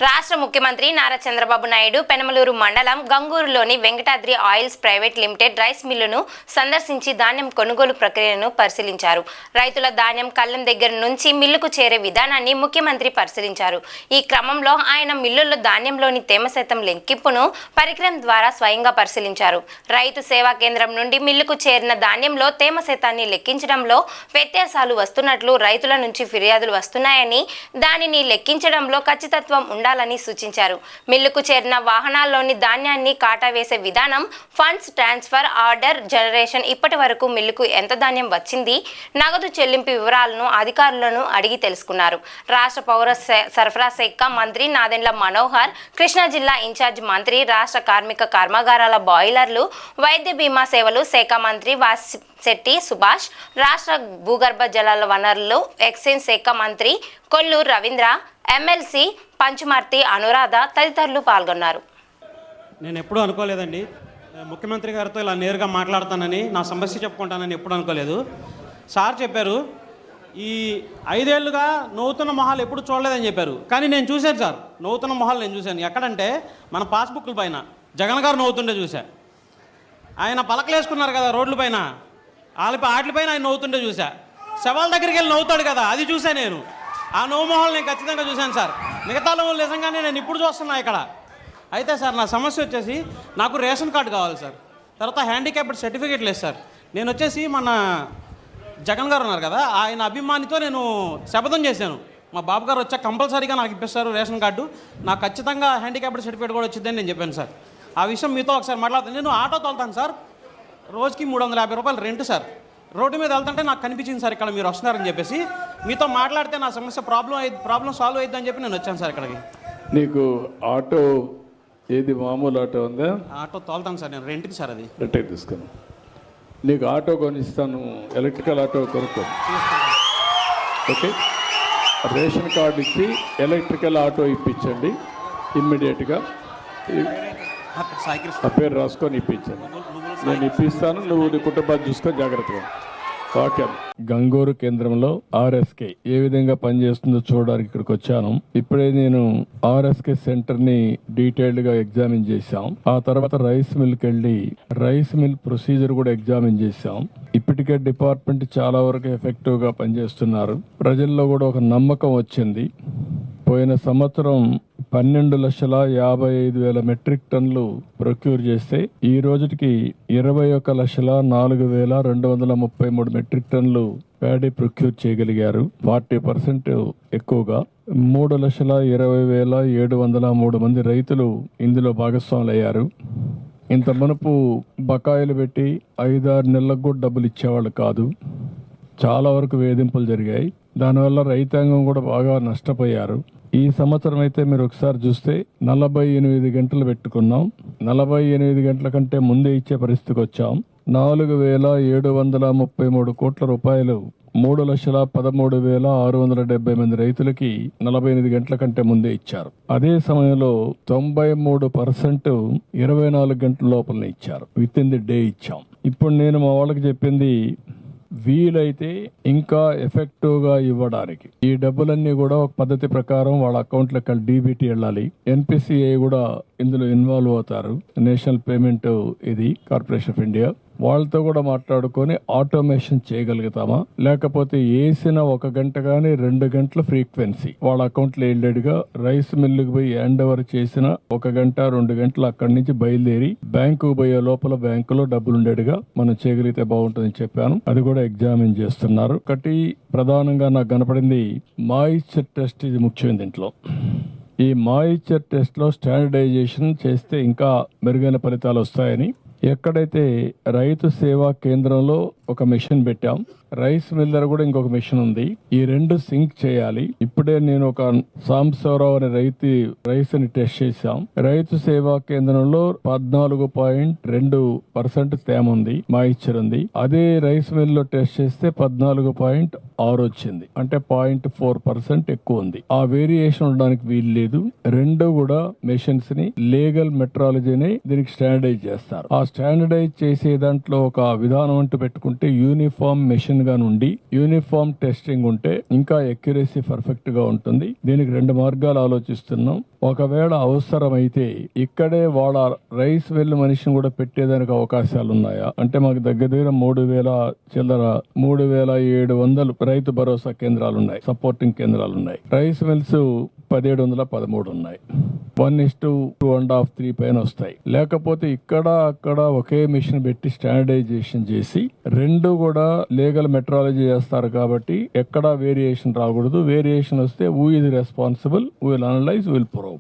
రాష్ట్ర ముఖ్యమంత్రి నారా చంద్రబాబు నాయుడు పెనమలూరు మండలం గంగూరులోని Venkatadri oils private limited rice మిల్లును సందర్శించి ధాన్యం కొనుగోలు ప్రక్రియను పరిశీలించారు. రైతుల ధాన్యం కళ్లెం దగ్గర నుంచి మిల్లుకు చేరే విధానాన్ని ముఖ్యమంత్రి పరిశీలించారు. ఈ క్రమంలో ఆయన మిల్లుల్లో ధాన్యంలోని తేమ శాతం లెక్కింపును పరికరం ద్వారా స్వయంగా పరిశీలించారు. రైతు సేవా కేంద్రం నుండి మిల్లుకు చేరిన ధాన్యంలో తేమ శాతాన్ని లెక్కించడంలో వ్యత్యాసాలు వస్తున్నట్లు రైతుల నుంచి ఫిర్యాదులు వస్తున్నాయని, దానిని లెక్కించడంలో ఖచ్చితత్వం ఉండాలని సూచించారు. మిల్లుకు చేరిన వాహనాల్లోని ధాన్యాన్ని కాటా వేసే విధానం, ఫండ్స్ ట్రాన్స్ఫర్, ఆర్డర్ జనరేషన్, ఇప్పటి వరకు మిల్లుకు ఎంత ధాన్యం వచ్చింది, నగదు చెల్లింపు వివరాలను అధికారులను అడిగి తెలుసుకున్నారు. రాష్ట్ర పౌర సరఫరా శాఖ మంత్రి నాదెండ్ల మనోహర్, కృష్ణా జిల్లా ఇన్ఛార్జ్ మంత్రి, రాష్ట్ర కార్మిక కర్మాగారాల బాయిలర్లు, వైద్య బీమా సేవలు శాఖ మంత్రి వాసిశెట్టి సుభాష్, రాష్ట్ర భూగర్భ జలాల వనరులు ఎక్సైజ్ శాఖ మంత్రి కొల్లూరు రవీంద్ర, ఎమ్మెల్సీ పంచుమర్తి అనురాధ తదితరులు పాల్గొన్నారు. నేను ఎప్పుడూ అనుకోలేదండి ముఖ్యమంత్రి గారితో ఇలా నేరుగా మాట్లాడతానని, నా సమస్య చెప్పుకుంటానని ఎప్పుడు అనుకోలేదు. సార్ చెప్పారు ఈ 5 ఏళ్ళుగా నవ్వుతున్న మొహాలు ఎప్పుడు చూడలేదని చెప్పారు. కానీ నేను చూశాను సార్, నవ్వుతున్న మొహాలు నేను చూశాను. ఎక్కడంటే మన పాస్బుక్ల పైన జగన్ గారు నవ్వుతుండే చూశా. ఆయన పలకలు వేసుకున్నారు కదా రోడ్ల పైన, వాటిపైన ఆయన నవ్వుతుండే చూశా. శవాల దగ్గరికి వెళ్ళి నవ్వుతాడు కదా, అది చూసా నేను. ఆ నవ్వు మొహాలు నేను ఖచ్చితంగా చూశాను సార్. మిగతా నవ్వులు నిజంగానే నేను ఇప్పుడు చూస్తున్నా ఇక్కడ. అయితే సార్ నా సమస్య వచ్చేసి నాకు రేషన్ కార్డు కావాలి సార్, తర్వాత హ్యాండిక్యాప్డ్ సర్టిఫికేట్ లేదు సార్. నేను వచ్చేసి మన జగన్ గారు ఉన్నారు కదా, ఆయన అభిమానితో నేను శపథం చేశాను. మా బాబు గారు వచ్చాక కంపల్సరీగా నాకు ఇప్పిస్తారు రేషన్ కార్డు, నాకు ఖచ్చితంగా హ్యాండిక్యాప్డ్ సర్టిఫికేట్ కూడా వచ్చిందని నేను చెప్పాను సార్. ఆ విషయం మీతో ఒకసారి మాట్లాడుతాను. నేను ఆటో తోలుతాను సార్, రోజుకి 350 రూపాయలు రెంట్ సార్. రోడ్డు మీద వెళ్తుంటే నాకు కనిపించింది సార్ ఇక్కడ మీరు వస్తున్నారని చెప్పేసి. మీతో మాట్లాడితే నా సమస్య ప్రాబ్లం సాల్వ్ అవుతుందని చెప్పి నేను వచ్చాను సార్ ఇక్కడికి. నీకు ఆటో ఏది మామూలు ఆటో ఉందా? ఆటో తోలుతాను సార్ నేను, రెంట్కి సార్. అది రెంట్కి తీసుకుని నీకు ఆటో కొనిస్తాను, ఎలక్ట్రికల్ ఆటో కొనుక్కో. ఓకే, రేషన్ కార్డు ఇచ్చి ఎలక్ట్రికల్ ఆటో ఇప్పించండి ఇమ్మీడియట్గా. ఆ పేరు రాసుకొని ఇప్పించండి, నేను ఇప్పిస్తాను. నువ్వు నీ కుటుంబాన్ని చూసుకొని జాగ్రత్తగా. ఓకే. గంగూరు కేంద్రంలో ఆర్ఎస్కే ఏ విధంగా పనిచేస్తుందో చూడడానికి ఇక్కడికి వచ్చాను. ఇప్పుడే నేను ఆర్ఎస్కే సెంటర్ ని డీటెయిల్డ్ గా ఎగ్జామిన్ చేశాం. ఆ తర్వాత రైస్ మిల్కి వెళ్ళి రైస్ మిల్ ప్రొసీజర్ కూడా ఎగ్జామిన్ చేశాం. ఇప్పటికే డిపార్ట్మెంట్ చాలా వరకు ఎఫెక్టివ్ గా పనిచేస్తున్నారు. ప్రజల్లో కూడా ఒక నమ్మకం వచ్చింది. పోయిన సంవత్సరం 12,55,000 మెట్రిక్ టన్నులు ప్రొక్యూర్ చేస్తే ఈ రోజుకి 21,04,233 మెట్రిక్ టన్నులు ప్యాడీ ప్రొక్యూర్ చేయగలిగారు. 40% ఎక్కువగా. 3,20,703 మంది రైతులు ఇందులో భాగస్వాములు అయ్యారు. ఇంత మునుపు బకాయిలు పెట్టి 5-6 నెలలకు కూడా డబ్బులు ఇచ్చేవాళ్ళు కాదు. చాలా వరకు వేధింపులు జరిగాయి. దానివల్ల రైతాంగం కూడా బాగా నష్టపోయారు. ఈ సంవత్సరం అయితే మీరు ఒకసారి చూస్తే 48 గంటలు పెట్టుకున్నాం. 48 గంటల కంటే ముందే ఇచ్చే పరిస్థితికి వచ్చాం. 4,733 కోట్ల రూపాయలు 3,13,670 మంది రైతులకి 48 గంటల కంటే ముందే ఇచ్చారు. అదే సమయంలో 93% 24 గంటల లోపలనే ఇచ్చారు. విత్ ఇన్ ది డే ఇచ్చాం. ఇప్పుడు నేను మా వాళ్ళకి చెప్పింది, వీలైతే ఇంకా ఎఫెక్టివ్ గా ఇవ్వడానికి ఈ డబ్బులన్నీ కూడా ఒక పద్ధతి ప్రకారం వాళ్ళ అకౌంట్లకు డీబీటీ వెళ్ళాలి. ఎన్పిసిఐ కూడా ఇందులో ఇన్వాల్వ్ అవుతారు. నేషనల్ పేమెంట్ ఇది కార్పొరేషన్ ఆఫ్ ఇండియా. వాళ్ళతో కూడా మాట్లాడుకొని ఆటోమేషన్ చేయగలుగుతామా, లేకపోతే వేసిన 1 గంట కానీ 2 గంటల ఫ్రీక్వెన్సీ వాళ్ళ అకౌంట్లో వెళ్ళేట్టుగా రైస్ మిల్లుకి పోయి హ్యాండ్ ఓవర్ చేసిన 1 గంట 2 గంటలు అక్కడి నుంచి బయలుదేరి బ్యాంకు పోయే లోపల బ్యాంకులో డబ్బులు ఉండేట్టుగా మనం చేయగలిగితే బాగుంటుందని చెప్పాను. అది కూడా ఎగ్జామిన్ చేస్తున్నారు. ఒకటి ప్రధానంగా నాకు కనపడింది మాయిశ్చర్ టెస్ట్. ఇది ముఖ్యమైన దీంట్లో. ఈ మాయిశ్చర్ టెస్ట్ లో స్టాండర్డైజేషన్ చేస్తే ఇంకా మెరుగైన ఫలితాలు వస్తాయని, ఎక్కడైతే రైతు సేవా కేంద్రంలో ఒక మిషన్ పెట్టాం, రైస్ మిల్లర్ కూడా ఇంకొక మిషన్ ఉంది. ఈ 2 సింక్ చేయాలి. ఇప్పుడే నేను ఒక సాంబశివరావు అనే రైస్ ని టెస్ట్ చేశాం. రైతు సేవా కేంద్రంలో 14.2% తేమ ఉంది, మాయిశ్చర్ ఉంది. అదే రైస్ మిల్ లో టెస్ట్ చేస్తే 14.6 వచ్చింది, అంటే 0.4% ఎక్కువ ఉంది. ఆ వేరియేషన్ ఉండడానికి వీలు లేదు. 2 కూడా మెషిన్స్ ని లీగల్ మెట్రాలజీని దీనికి స్టాండర్డైజ్ చేస్తారు. ఆ స్టాండర్డైజ్ చేసే దాంట్లో ఒక విధానం అంటూ పెట్టుకుంటే అంటే యూనిఫామ్ మెషిన్ గా నుండి యూనిఫామ్ టెస్టింగ్ ఉంటే ఇంకా ఎక్యురసీ పర్ఫెక్ట్ గా ఉంటుంది. దీనికి 2 మార్గాలు ఆలోచిస్తున్నాం. ఒకవేళ అవసరమైతే ఇక్కడే వాళ్ళ రైస్ వెల్ మనిషిని కూడా పెట్టేదానికి అవకాశాలు ఉన్నాయా అంటే మాకు దగ్గర 3,700 రైతు భరోసా కేంద్రాలు ఉన్నాయి, సపోర్టింగ్ కేంద్రాలు ఉన్నాయి. రైస్ మిల్స్ 1713 ఉన్నాయి. 1:2.5, 3 పైన వస్తాయి. లేకపోతే ఇక్కడ అక్కడ ఒకే మిషన్ పెట్టి స్టాండర్డైజేషన్ చేసి 2 కూడా లీగల్ మెట్రాలజీ చేస్తారు కాబట్టి ఎక్కడా వేరియేషన్ రాకూడదు. వేరియేషన్ వస్తే who is responsible, will analyse, will prove.